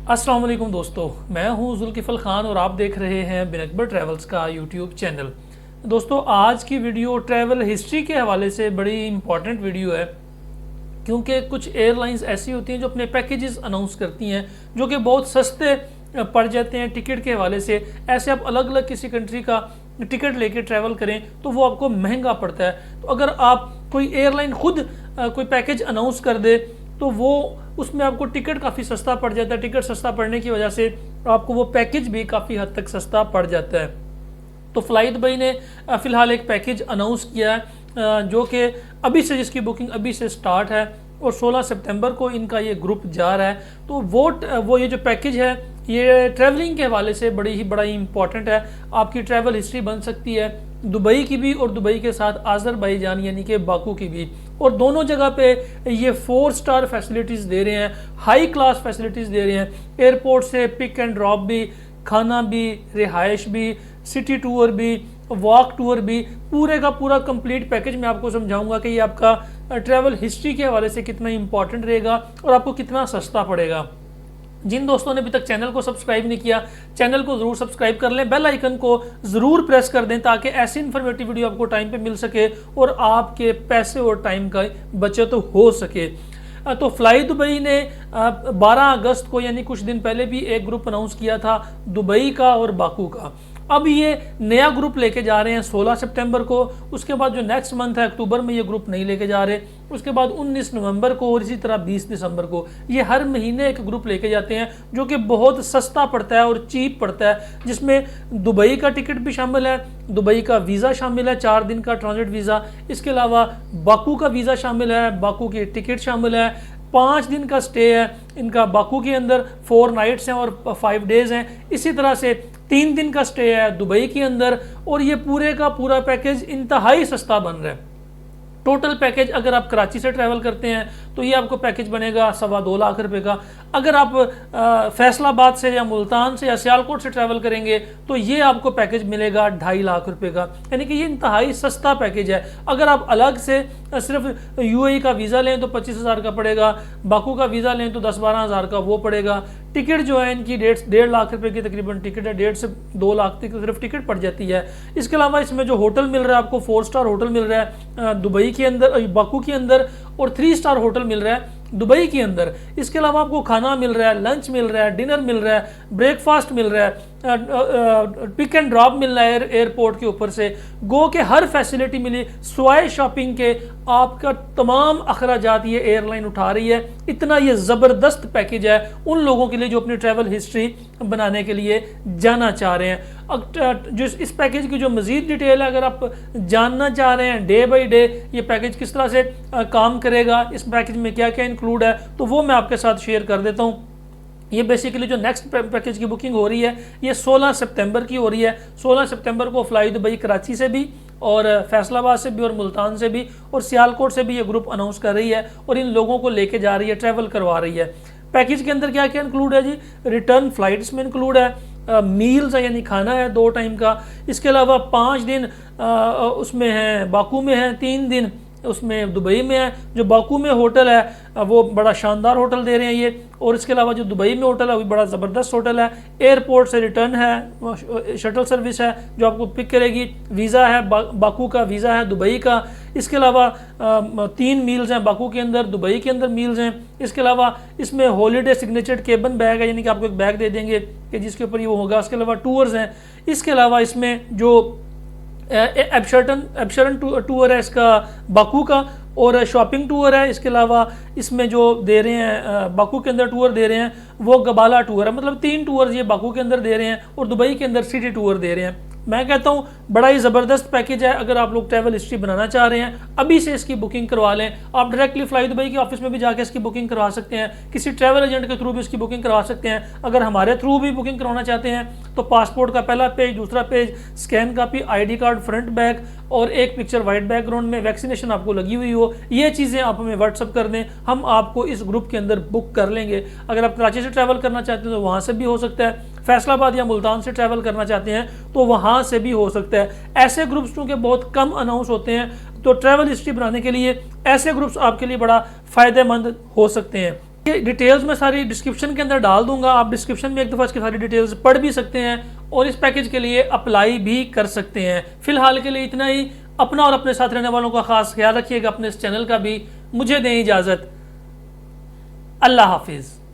अस्सलाम वालेकुम दोस्तों, मैं हूं जुल्किफल ख़ान और आप देख रहे हैं बिन अकबर ट्रैवल्स का यूट्यूब चैनल। दोस्तों, आज की वीडियो ट्रैवल हिस्ट्री के हवाले से बड़ी इंपॉर्टेंट वीडियो है, क्योंकि कुछ एयरलाइंस ऐसी होती हैं जो अपने पैकेजेस अनाउंस करती हैं जो कि बहुत सस्ते पड़ जाते हैं टिकट के हवाले से। ऐसे आप अलग अलग किसी कंट्री का टिकट लेके ट्रैवल करें तो वो आपको महंगा पड़ता है। तो अगर आप कोई एयरलाइन खुद कोई पैकेज अनाउंस कर दे तो वो उसमें आपको टिकट काफ़ी सस्ता पड़ जाता है। टिकट सस्ता पड़ने की वजह से आपको वो पैकेज भी काफ़ी हद तक सस्ता पड़ जाता है। तो फ्लाई दुबई ने फ़िलहाल एक पैकेज अनाउंस किया है जो कि अभी से जिसकी बुकिंग अभी से स्टार्ट है और 16 सितंबर को इनका ये ग्रुप जा रहा है। तो वो ये जो पैकेज है ये ट्रैवलिंग के हवाले से बड़ा ही इंपॉर्टेंट है। आपकी ट्रैवल हिस्ट्री बन सकती है दुबई की भी और दुबई के साथ आज़रबाईजान यानी कि बाकू की भी। और दोनों जगह पे ये 4 स्टार फैसिलिटीज़ दे रहे हैं, हाई क्लास फैसिलिटीज़ दे रहे हैं। एयरपोर्ट से पिक एंड ड्रॉप भी, खाना भी, रिहाइश भी, सिटी टूर भी, वॉक टूर भी, पूरे का पूरा कंप्लीट पैकेज मैं आपको समझाऊंगा कि ये आपका ट्रैवल हिस्ट्री के हवाले से कितना इंपॉर्टेंट रहेगा और आपको कितना सस्ता पड़ेगा। जिन दोस्तों ने अभी तक चैनल को सब्सक्राइब नहीं किया, चैनल को ज़रूर सब्सक्राइब कर लें, बेल आइकन को ज़रूर प्रेस कर दें ताकि ऐसी इन्फॉर्मेटिव वीडियो आपको टाइम पे मिल सके और आपके पैसे और टाइम का बचत हो सके। तो फ्लाई दुबई ने 12 अगस्त को यानी कुछ दिन पहले भी एक ग्रुप अनाउंस किया था दुबई का और बाकू का। अब ये नया ग्रुप लेके जा रहे हैं 16 सितंबर को। उसके बाद जो नेक्स्ट मंथ है अक्टूबर में ये ग्रुप नहीं लेके जा रहे। उसके बाद 19 नवंबर को और इसी तरह 20 दिसंबर को ये हर महीने एक ग्रुप लेके जाते हैं जो कि बहुत सस्ता पड़ता है और चीप पड़ता है, जिसमें दुबई का टिकट भी शामिल है, दुबई का वीज़ा शामिल है, 4 दिन का ट्रांजिट वीज़ा। इसके अलावा बाकू का वीज़ा शामिल है, बाकू की टिकट शामिल है, 5 दिन का स्टे है इनका बाकू के अंदर, 4 नाइट्स हैं और 5 डेज़ हैं। इसी तरह से 3 दिन का स्टे है दुबई के अंदर और ये पूरे का पूरा पैकेज इंतहाई सस्ता बन रहा है। टोटल पैकेज अगर आप कराची से ट्रैवल करते हैं तो ये आपको पैकेज बनेगा 2.25 लाख रुपए का। अगर आप फैसलाबाद से या मुल्तान से या सियालकोट से ट्रैवल करेंगे तो ये आपको पैकेज मिलेगा 2.5 लाख रुपए का, यानी कि ये इंतहाई सस्ता पैकेज है। अगर आप अलग से सिर्फ यूएई का वीज़ा लें तो 25,000 का पड़ेगा, बाकू का वीज़ा लें तो 10-12 हज़ार का वो पड़ेगा। टिकट जो है इनकी 1.5 लाख रुपए की तकरीबन टिकट है, 1.5 से 2 लाख तक सिर्फ टिकट पड़ जाती है। इसके अलावा इसमें जो होटल मिल रहा है आपको 4 स्टार होटल मिल रहा है दुबई के अंदर, बाकू के अंदर, और 3 स्टार होटल मिल रहा है दुबई के अंदर। इसके अलावा आपको खाना मिल रहा है, लंच मिल रहा है, डिनर मिल रहा है, ब्रेकफास्ट मिल रहा है, पिक एंड ड्रॉप मिल रहा है एयरपोर्ट के ऊपर से। गो के हर फैसिलिटी मिली, स्वाय शॉपिंग के आपका तमाम अखराजात ये एयरलाइन उठा रही है। इतना ये ज़बरदस्त पैकेज है उन लोगों के लिए जो अपनी ट्रैवल हिस्ट्री बनाने के लिए जाना चाह रहे हैं। जो इस पैकेज की जो मज़ीद डिटेल है अगर आप जानना चाह रहे हैं डे बाई डे ये पैकेज किस तरह से काम करेगा, इस पैकेज में क्या क्या इंक्लूड है, तो वो मैं आपके साथ शेयर कर देता हूँ। ये बेसिकली जो नेक्स्ट पैकेज की बुकिंग हो रही है ये 16 सितंबर की हो रही है। 16 सितंबर को फ्लाई दुबई कराची से भी और फैसलाबाद से भी और मुल्तान से भी और सियालकोट से भी ये ग्रुप अनाउंस कर रही है और इन लोगों को लेके जा रही है, ट्रैवल करवा रही है। पैकेज के अंदर क्या क्या इंक्लूड है जी? रिटर्न फ्लाइट्स में इंक्लूड है, मील्स है यानी खाना है 2 टाइम का। इसके अलावा 5 दिन उसमें है बाकू में है, 3 दिन उसमें दुबई में है। जो बाकू में होटल है वो बड़ा शानदार होटल दे रहे हैं ये, और इसके अलावा जो दुबई में होटल है वो बड़ा ज़बरदस्त होटल है। एयरपोर्ट से रिटर्न है, शटल सर्विस है जो आपको पिक करेगी, वीज़ा है बाकू का, वीज़ा है दुबई का। इसके अलावा 3 मील्स हैं बाकू के अंदर, दुबई के अंदर मील्स हैं। इसके अलावा इसमें हॉलीडे सिग्नेचर्ड केबन बैग है, यानी कि आपको एक बैग दे देंगे कि जिसके ऊपर ये वो होगा। इसके अलावा टूर्स हैं। इसके अलावा इसमें जो एब्शरन टूर है इसका बाकू का, और शॉपिंग टूर है। इसके अलावा इसमें जो दे रहे हैं बाकू के अंदर टूर दे रहे हैं वो गबाला टूर है। मतलब 3 टूर ये बाकू के अंदर दे रहे हैं और दुबई के अंदर सिटी टूर दे रहे हैं। मैं कहता हूँ बड़ा ही ज़बरदस्त पैकेज है। अगर आप लोग ट्रैवल हिस्ट्री बनाना चाह रहे हैं अभी से इसकी बुकिंग करवा लें। आप डायरेक्टली फ्लाई दुबई के ऑफिस में भी जाकर इसकी बुकिंग करवा सकते हैं, किसी ट्रैवल एजेंट के थ्रू भी इसकी बुकिंग करवा सकते हैं। अगर हमारे थ्रू भी बुकिंग करवाना चाहते हैं तो पासपोर्ट का पहला पेज, दूसरा page, scan copy, ID card, front back और एक पिक्चर वाइट बैकग्राउंड में, वैक्सीनेशन आपको लगी हुई हो, ये चीज़ें आप हमें व्हाट्सअप कर दें, हम आपको इस ग्रुप के अंदर बुक कर लेंगे। अगर आप कराची से ट्रैवल करना चाहते हैं तो वहाँ से भी हो सकता है, फैसलाबाद या मुल्तान से ट्रैवल करना चाहते हैं तो वहाँ से भी हो सकता है। ऐसे ग्रुप्स चूँकि बहुत कम अनाउंस होते हैं तो ट्रैवल हिस्ट्री बनाने के लिए ऐसे ग्रुप्स आपके लिए बड़ा फ़ायदेमंद हो सकते हैं। ये डिटेल्स मैं सारी डिस्क्रिप्शन के अंदर डाल दूंगा, आप डिस्क्रिप्शन में एक दफ़ा इसकी सारी डिटेल्स पढ़ भी सकते हैं और इस पैकेज के लिए अप्लाई भी कर सकते हैं। फिलहाल के लिए इतना ही। अपना और अपने साथ रहने वालों का खास ख्याल रखिएगा, अपने इस चैनल का भी। मुझे दें इजाज़त। अल्लाह हाफिज़।